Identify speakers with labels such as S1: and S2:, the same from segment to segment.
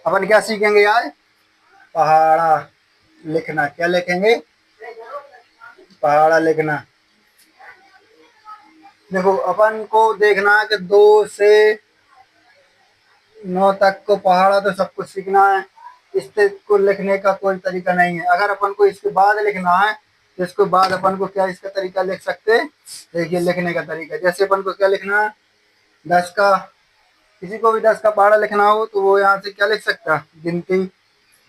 S1: अपन क्या सीखेंगे यार? पहाड़ा लिखना। क्या लिखेंगे? पहाड़ा लिखना। देखो अपन को देखना है कि 2 से 9 तक को पहाड़ा तो सब कुछ सीखना है। इससे को लिखने का कोई तरीका नहीं है। अगर अपन को इसके बाद लिखना है तो इसके बाद अपन को क्या इसका तरीका लिख सकते हैं? देखिए लिखने का तरीका, जैसे अपन को क्या लिखना है? 10 का, किसी को भी 10 का पहाड़ा लिखना हो तो वो यहाँ से क्या लिख सकता है? गिनती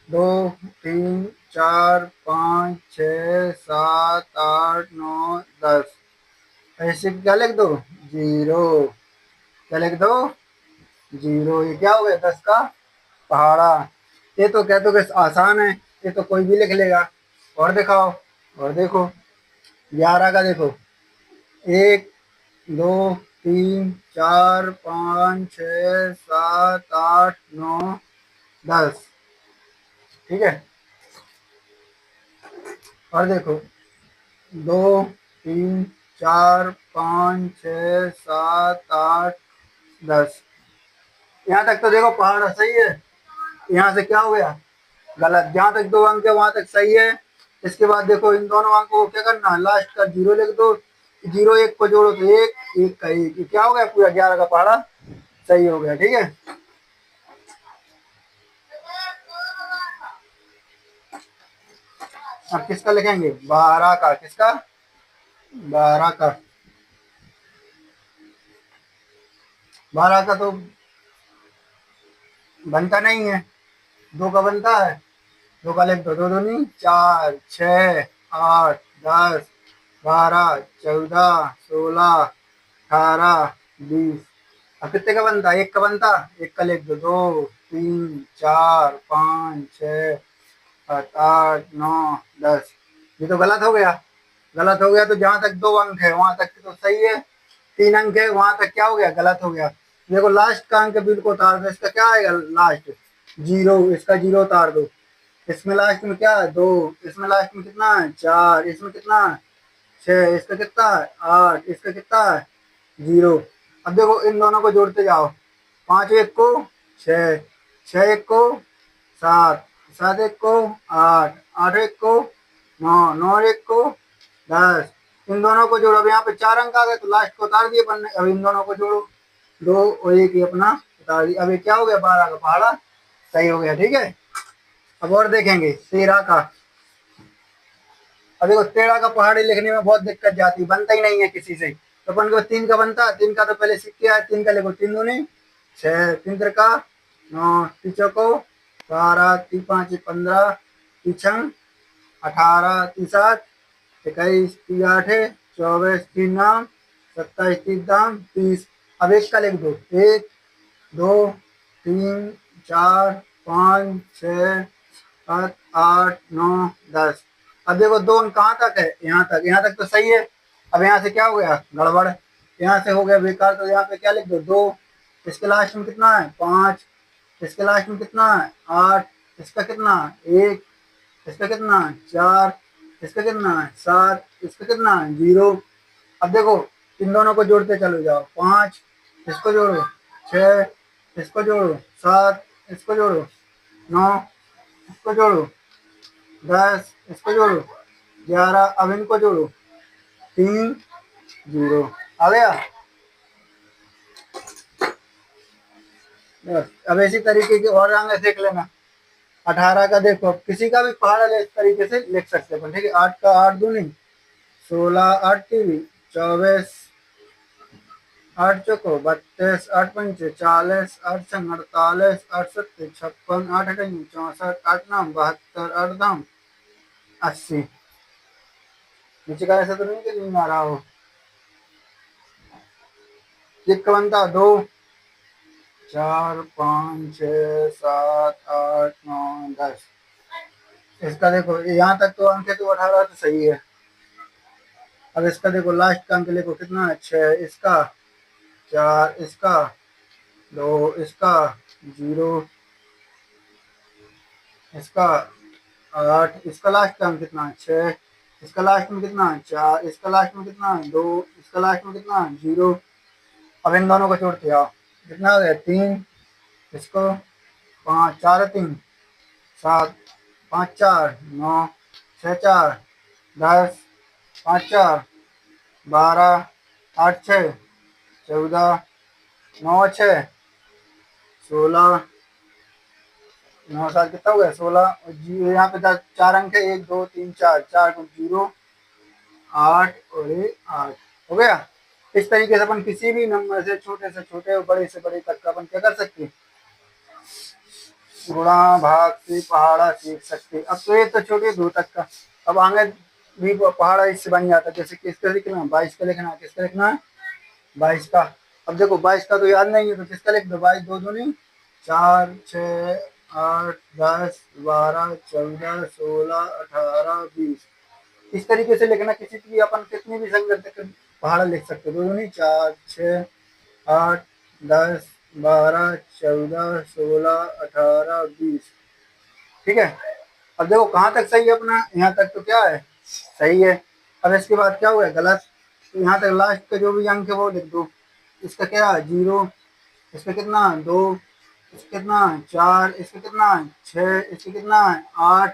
S1: 2 3 4 5 6 7 8 9 10। ऐसे क्या लिख दो? जीरो। क्या लिख दो? जीरो। ये क्या हो गया? 10 का पहाड़ा। ये तो कहते हो कि आसान है, ये तो कोई भी लिख लेगा। और दिखाओ। और देखो 11 का देखो। 1 2 3 4 5 6 7 8 9 10। ठीक है। और देखो 2 3 4 5 6 7 8 10। यहाँ तक तो देखो पहाड़ा सही है। यहाँ से क्या हो गया? गलत। जहाँ तक 2 अंक है वहां तक सही है। इसके बाद देखो इन दोनों अंकों को क्या करना है? लास्ट का जीरो लिख दो। जीरो एक को जोड़ो तो एक, एक का एक। क्या हो गया? पूरा 11 का पहाड़ा सही हो गया। ठीक है। अब किसका लिखेंगे? 12 का। किसका? 12 का। 12 का तो बनता नहीं है। 2 का बनता है। 2 का लिख दो। 2 दूनी 4, 6, 8, 10, 12, 14, 16, 18, 20। अब कितने का बनता है? 1 का बनता। 1 का लिख दो। 2 3 4 5 6 7 8 9 10। ये तो गलत हो गया। गलत हो गया तो जहां तक 2 अंक है वहां तक तो सही है। 3 अंक है वहां तक क्या हो गया? गलत हो गया। देखो लास्ट का अंक बिल्कुल उतार दो। इसका क्या आएगा? Last zero. इसका जीरो उतार दो। इसमें लास्ट में क्या है? 2। इसमें लास्ट में कितना है? 4। इसमें कितना है? 6। इसका कितना है? 8। इसका कितना है? जीरो। अब देखो इन दोनों को जोड़ते जाओ। 5 1 को 6, 6 1 को 7, 7 1 को 8, 8 1 को 9, 9 1 को 10। इन दोनों को जोड़ो। अब यहाँ पे 4 अंक आ गए तो लास्ट को उतार दिए अपन ने। अब इन दोनों को जोड़ो। 2 और 1 ही अपना उतार दिया। अब ये क्या हो गया? 12 का पहाड़ा सही हो गया। ठीक है। अब और देखेंगे 13 का। अब देखो 13 का पहाड़ी लिखने में बहुत दिक्कत जाती है, बनता ही नहीं है किसी से। तो अपन को 3 का बनता है। 3 का तो पहले सीख के आए। 3 का लिखो। 3 दूनी 6, 3 का 9, 3 चौको 12, 3 5 15, 3 छंग 18, 3 7 21, 3 8 24, 3 नाम 27, 3 दाम 30। अब 1 का लिख दो। 1 2 3 4 5 6 7 8 9 10। अब देखो 2 अंक कहाँ तक है? यहाँ तक। यहाँ तक तो सही है। अब यहाँ से क्या हो गया? गड़बड़। यहाँ से हो गया बेकार। तो यहाँ पे क्या लिख दो? 2। इसके लास्ट में कितना है? 5। इसके लास्ट में कितना है? 8। इसका कितना है? 1। इसका कितना है? 4। इसका कितना है? 7। इसका कितना है? 0। अब देखो इन दोनों को जोड़ते चलो जाओ। 5 इसको जोड़ो, 6 इसको जोड़ो, 7 इसको जोड़ो, 9 इसको जोड़ो, 10 इसको जोड़ो, 11। अब इनको जोड़ो। 3 0 आ गया। बस अब इसी तरीके के और आगे देख लेना। 18 का देखो। किसी का भी पहाड़ा इस तरीके से लिख सकते हैं। ठीक है। 8 का 8 दूनी 16, 8 तीन 24, 8 चौको 32, 8 पंचे 40, 8 छंग 48, 8 सत्ते 56, 8 अठन्नी 64, 8 नाम 72, 8 दाम 80। नीचे का ऐसा तो नहीं कि नहीं आ रहा हो। एक का बनता 2 4 5 6 7 8 9 10। इसका देखो यहाँ तक तो अंक है तो 18 तो सही है। अब इसका देखो लास्ट का अंक देखो कितना है? 6। इसका 4। इसका 2। इसका 0। इसका 8। इसका लास्ट का अंक कितना है? 6। इसका लास्ट में कितना है? 4। इसका लास्ट में कितना है? 2। इसका लास्ट में कितना है? 0। अब इन दोनों को जोड़ते आओ। कितना हो गया? 3। इसको 5 4 3 7 5 4 9 6 4 10 5 4 12 8 6 14 9 6 16 9 7 कितना हो गया 16 और जीरो यहाँ पे 10 4 अंक है 1 2 3 4 4 को 0 8 और 8 हो गया। इस तरीके से अपन किसी भी नंबर से छोटे और बड़े से बड़े तक का अपन क्या कर सकते हैं, गुणा भाग से पहाड़ा सीख सकते। अब तो ये तो छोटे 2 तक का, अब आगे भी पहाड़ा इससे बन जाता है। जैसे किसका लिखना है, 22 का लिखना है, किसका लिखना है 22 का। अब देखो 22 का तो याद नहीं है तो किसका लिख दो, 22 दो दूनी 4 6 8 10 12 14 16 18 20। इस तरीके से लिखना, किसी की अपन कितनी भी संख्या तक पहाड़ा लिख सकते। दो दूनी 4 6 8 10 12 14 16 18 20। ठीक है। अब देखो कहाँ तक सही है अपना, यहाँ तक तो क्या है सही है। अब इसके बाद क्या हुआ है गलत, तो यहाँ तक लास्ट का जो भी अंक है वो लिख दो। इसका क्या है 0, इसका कितना 2, इसका कितना 4, इसका कितना 6, इसका कितना 8,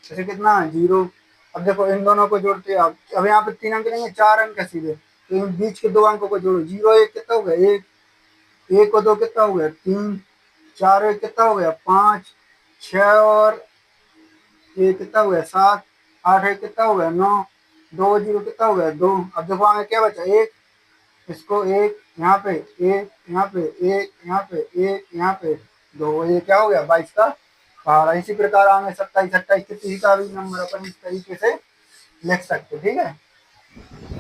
S1: इसका कितना 0। अब देखो इन दोनों को जोड़ते हैं। अब यहाँ पे 3 अंक लेंगे, 4 अंक है सीधे, तो इन बीच के 2 अंकों को जोड़ो। 0 1 कितना हो गया 1, 1 और 2 कितना हो गया 3, 4 1 कितना हो गया 5, 6 और ये कितना हो गया 7, 8 1 कितना हो गया 9, 2 0 कितना हो गया 2। अब देखो आगे क्या बचा 1, इसको 1 यहाँ पे 1 यहाँ पे 1 यहाँ पे 1 यहाँ पे 2, ये क्या हो गया 22 का पहाड़ा। इसी प्रकार आगे 27 28 किसी का भी नंबर अपन इस तरीके से लिख सकते। ठीक है।